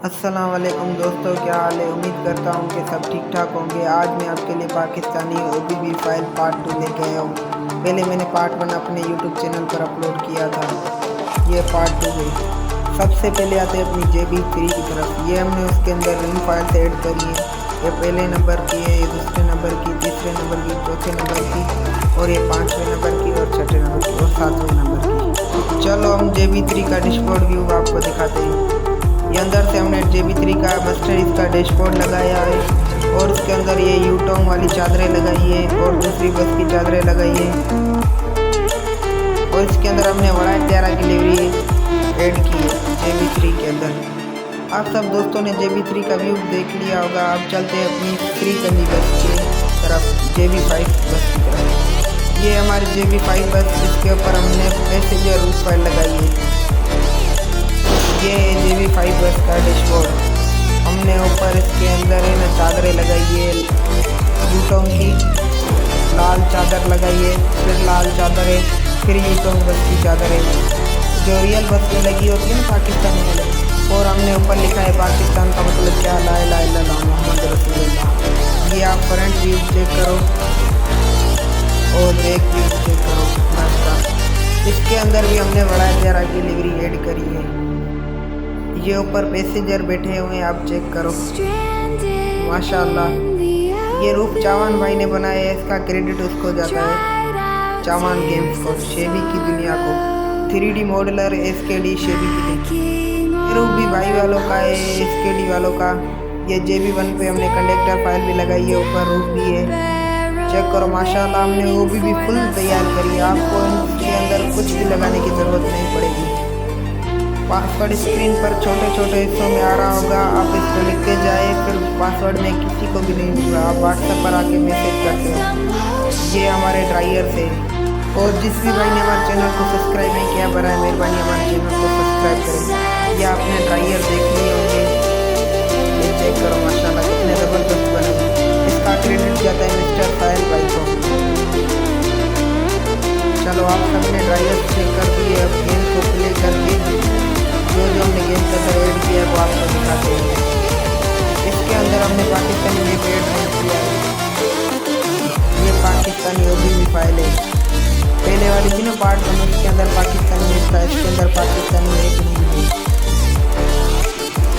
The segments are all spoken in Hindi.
अस्सलाम वालेकुम दोस्तों, क्या हाल है। उम्मीद करता हूँ कि सब ठीक ठाक होंगे। आज मैं आपके लिए पाकिस्तानी OBB फाइल पार्ट 2 लेके आया हूँ। पहले मैंने पार्ट 1 अपने यूट्यूब चैनल पर अपलोड किया था, ये पार्ट 2 है। सबसे पहले आते हैं अपनी JB3 की तरफ। ये हमने उसके अंदर रिंग फाइल्स ऐड करी है। ये पहले नंबर की है, ये दूसरे नंबर की, तीसरे नंबर की, चौथे नंबर की, और ये 5वें नंबर की, और 6ठे नंबर की, और 7वें नंबर की। चलो हम JB3 का डैशबोर्ड व्यू आपको दिखाते हैं। ये अंदर से हमने JB3 का मस्टर इसका डैशबोर्ड लगाया है, और इसके अंदर ये यूटोंग वाली चादरें लगाई है, और दूसरी बस की चादरें लगाई है, और इसके अंदर हमने बड़ा प्यारा डिलीवरी ऐड की है JB3 के अंदर। आप सब दोस्तों ने JB3 का व्यू देख लिया होगा। अब चलते हैं अपनी श्रीकंदी बस की तरफ, JB5 बस की तरफ। ये हमारी JB5 बस, इसके ऊपर हमने पैसेंजर रूट फाइल लगाई है। ये JB5 बस का डैशबोर्ड। हमने ऊपर इसके अंदर है ना चादरें लगाई है, यूटोंग की लाल चादर लगाई है, फिर लाल चादर है, फिर यूटोंग बस की चादर है जो रियल बस में लगी होती है ना, पाकिस्तान में। और हमने ऊपर लिखा है पाकिस्तान का मतलब क्या, ला इलाहा इल्लल्लाह मुहम्मद रसूलुल्लाह। ये आप फ्रंट व्यू चेक करो और बैक व्यू चेक करो बस का। इसके अंदर भी हमने बड़ा प्यारा डिलीवरी ऐड करी है। ये ऊपर पैसेंजर बैठे हुए हैं, आप चेक करो माशाल्लाह। ये रूप चावान भाई ने बनाया है, इसका क्रेडिट उसको जाता है, चावान गेम्स को, शेबी की दुनिया को। 3D मॉडलर SKD शेबी की दुनिया। ये रूप भी भाई वालों का है, SKD वालों का। ये JB1 पे हमने कंडक्टर फाइल भी लगाई है, ऊपर रूप भी है, चेक करो माशाल्लाह। हमने वो भी फुल तैयार करी है, आपको इसके अंदर कुछ भी लगाने की ज़रूरत नहीं पड़ेगी। पासवर्ड स्क्रीन पर छोटे छोटे हिस्सों में आ रहा होगा, आप इसको लिखते जाए, फिर पासवर्ड में किसी को भी नहीं होगा, आप WhatsApp पर आके मैसेज करते हो। ये हमारे ड्राइयर से। और जिस भी भाई ने हमारे चैनल को सब्सक्राइब नहीं किया, बराए मेहरबानी हमारे चैनल को सब्सक्राइब करें। ये आपने ड्राइयर देख लिए होंगे, ये चेक करो माशाल्लाह कितने ज़बरदस्त बने। इसका क्रेडिट जाता है मिस्टर साहिल भाई को। चलो आप सबने ड्राइयर चेक कर दिए, अब गेम को प्ले करके जो हमने गेम के अंदर ऐड किया है वो आपको दिखाते हैं। इसके अंदर हमने पाकिस्तानी मैप ऐड नहीं किया है। ये पाकिस्तानी OBB फाइल है। पहले वाली थी ना पार्ट 1, उसके अंदर पाकिस्तानी मैप था, इसके अंदर पाकिस्तानी मैप नहीं है।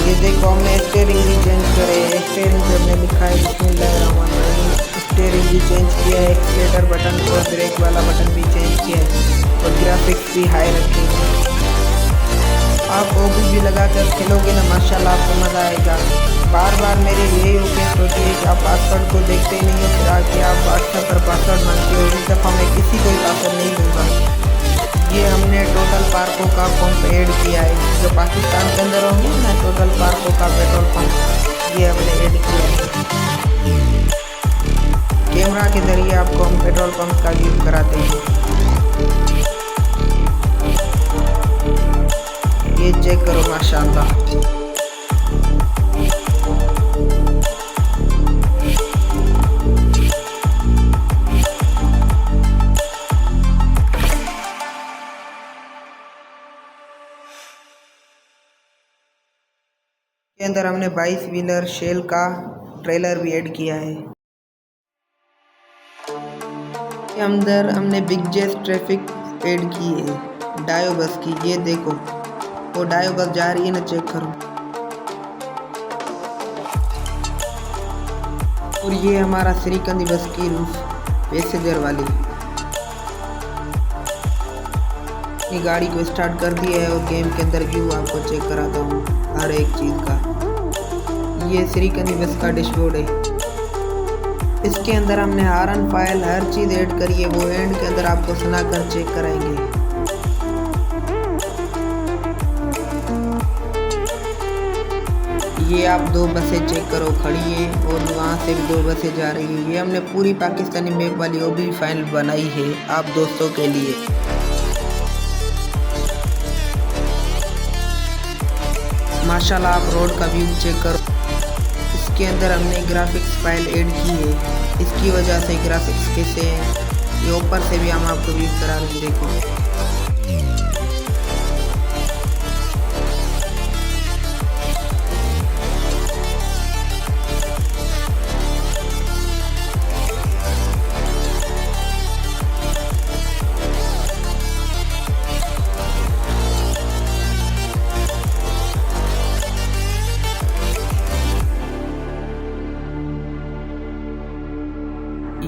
ये देखो हमने स्टीयरिंग भी चेंज करे, स्टीयरिंग पे हमने लिखा है बिस्मिल्लाहिर्रहमानिर्रहीम। स्टीयरिंग भी चेंज किया है, एक्सीलेटर बटन और ब्रेक वाला बटन भी चेंज किया है, और ग्राफिक्स भी हाई रखे हैं। आप OBB लगा कर खेलोगे ना माशाल्लाह, आपको मज़ा आएगा। बार बार मेरी यही रिक्वेस्ट होती है कि आप पासवर्ड को देखते ही नहीं हो, फिर आके आप WhatsApp पर पासवर्ड मांगते हो। इस दफ़ा मैं किसी को ही पासवर्ड नहीं दूँगा। ये हमने टोटल पार्कों का पंप ऐड किया है, जो पाकिस्तान के अंदर होंगे ना टोटल पार्कों का पेट्रोल पंप, ये हमने ऐड किया है। कैमरा के ज़रिए आपको हम पेट्रोल पंप का व्यू कराते हैं। ये चेक करो माशाल्लाह। के अंदर हमने 22 व्हीलर शेल का ट्रेलर भी ऐड किया है। के अंदर हमने बिग जेस ट्रैफिक ऐड की है डायो बस की। ये देखो वो डायो बस जा रही है ना, चेक करो। और ये हमारा श्रीकंदी बस की रूफ पैसेंजर वाली। ये गाड़ी को स्टार्ट कर दिया है, और गेम के अंदर व्यू आपको चेक कराता हूँ हर एक चीज़ का। ये श्रीकंदी बस का डैशबोर्ड है। इसके अंदर हमने हारन फाइल हर चीज़ ऐड करी है, वो एंड के अंदर आपको सुना कर चेक कराएंगे। ये आप 2 बसें चेक करो खड़ी है, और वहाँ से भी 2 बसें जा रही है। ये हमने पूरी पाकिस्तानी मैप वाली OBB फाइल बनाई है आप दोस्तों के लिए। माशाल्लाह आप रोड का व्यू चेक करो। इसके अंदर हमने ग्राफिक्स फाइल ऐड की है, इसकी वजह से ग्राफिक्स कैसे हैं ये ऊपर से भी हम आपको व्यू करा रहे हैं। देखो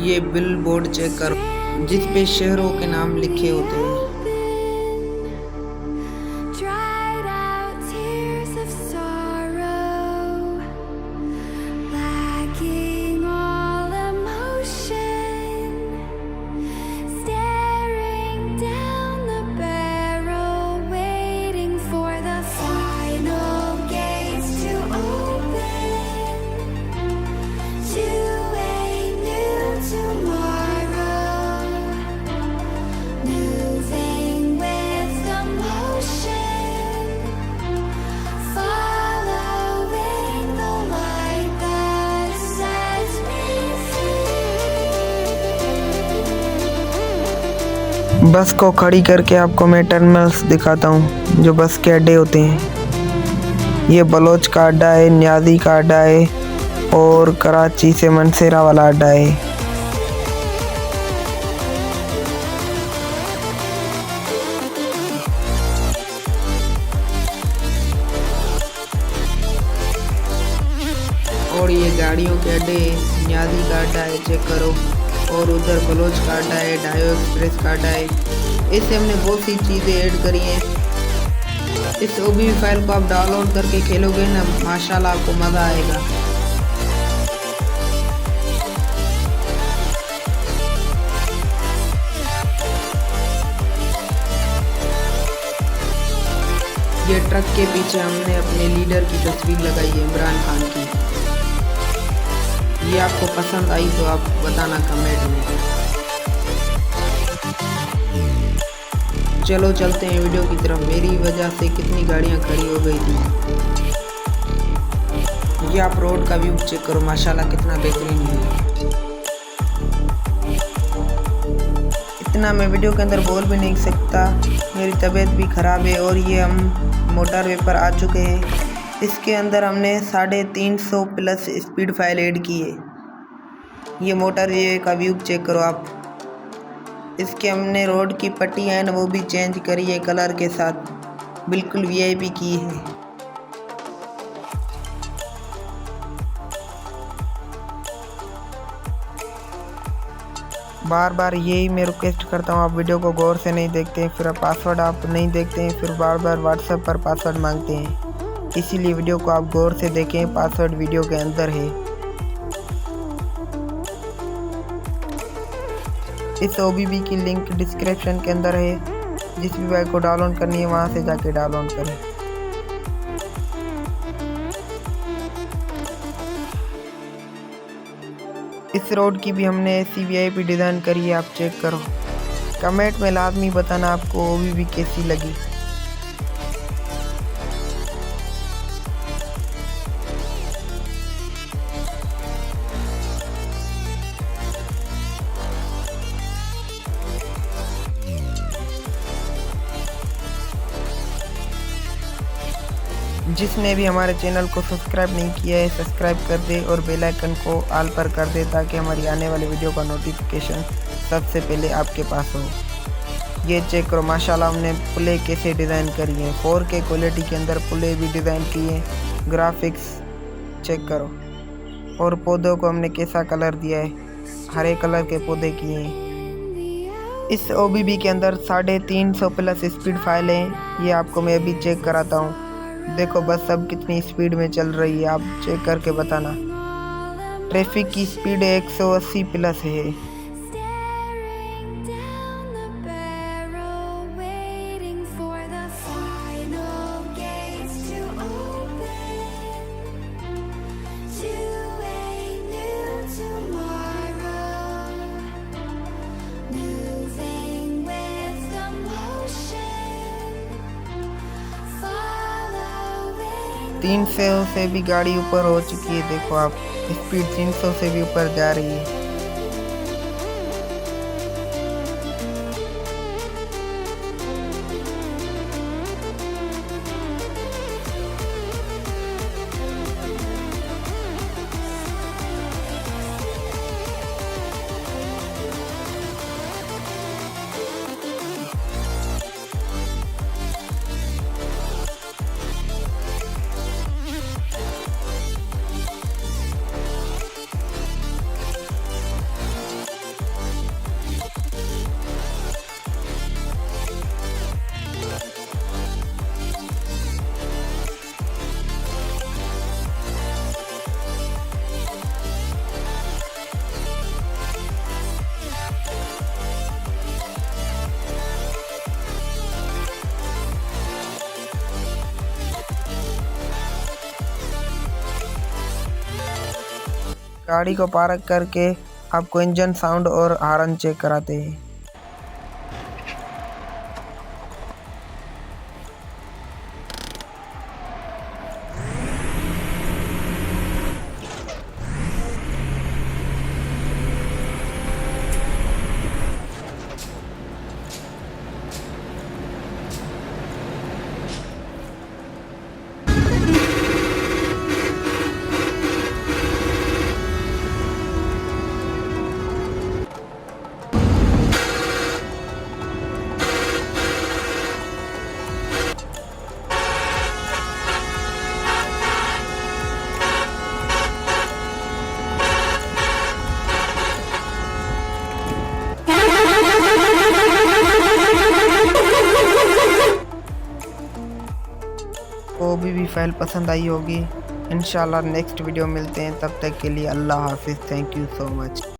ये बिल बोर्ड चेक करो जिस पे शहरों के नाम लिखे होते हैं। बस को खड़ी करके आपको मैं टर्मिनल्स दिखाता हूँ जो बस के अड्डे होते हैं। ये बलोच का अड्डा है, न्याजी का अड्डा है और कराची से मनसेरा वाला अड्डा है। और ये गाड़ियों के अड्डे, न्याजी का अड्डा है, चेक करो। और उधर बलोच का अड्डा है, डायो एक्सप्रेस का अड्डा है। इससे हमने बहुत सी चीज़ें ऐड करी हैं। इस OBB फाइल को आप डाउनलोड करके खेलोगे ना, माशाल्लाह आपको मज़ा आएगा। ये ट्रक के पीछे हमने अपने लीडर की तस्वीर लगाई है, इमरान खान की। ये आपको पसंद आई तो आप बताना कमेंट में। चलो चलते हैं वीडियो की तरफ। मेरी वजह से कितनी गाड़ियां खड़ी हो गई थी। ये आप रोड का व्यू चेक करो, माशाल्लाह कितना बेहतरीन है। इतना मैं वीडियो के अंदर बोल भी नहीं सकता, मेरी तबीयत भी ख़राब है। और ये हम मोटरवे पर आ चुके हैं। इसके अंदर हमने 350 प्लस स्पीड फाइल ऐड की है। ये मोटरवे का व्यू चेक करो आप। इसके हमने रोड की पट्टियाँ हैं वो भी चेंज करी है कलर के साथ, बिल्कुल VIP की है। बार बार यही मैं रिक्वेस्ट करता हूँ, आप वीडियो को गौर से नहीं देखते हैं, फिर पासवर्ड आप नहीं देखते हैं, फिर बार बार व्हाट्सएप पर पासवर्ड मांगते हैं। इसीलिए वीडियो को आप गौर से देखें, पासवर्ड वीडियो के अंदर है। इस OBB की लिंक डिस्क्रिप्शन के अंदर है। जिस भी बाइक को डाउनलोड करनी है वहाँ से जाके डाउनलोड करें। इस रोड की भी हमने ऐसी VIP डिज़ाइन करी है, आप चेक करो। कमेंट में लाजमी बताना आपको OBB कैसी लगी। जिसने भी हमारे चैनल को सब्सक्राइब नहीं किया है सब्सक्राइब कर दे और बेल आइकन को ऑल पर कर दे ताकि हमारी आने वाली वीडियो का नोटिफिकेशन सबसे पहले आपके पास हो। ये चेक करो, माशाल्लाह हमने पुले कैसे डिज़ाइन करी है। 4K क्वालिटी के अंदर पुले भी डिज़ाइन किए हैं, ग्राफिक्स चेक करो। और पौधों को हमने कैसा कलर दिया है, हरे कलर के पौधे किए हैं। इस OBB के अंदर 350 प्लस स्पीड फाइल हैं। ये आपको मैं अभी चेक कराता हूँ। देखो बस अब कितनी स्पीड में चल रही है, आप चेक करके बताना। ट्रैफिक की स्पीड 180 प्लस है। तीन 300 से भी गाड़ी ऊपर हो चुकी है। देखो आप, स्पीड 300 से भी ऊपर जा रही है। गाड़ी को पार्क करके आपको इंजन साउंड और हॉर्न चेक कराते हैं। को भी फाइल पसंद आई होगी। इंशाल्लाह नेक्स्ट वीडियो मिलते हैं, तब तक के लिए अल्लाह हाफिज़। Thank you so much.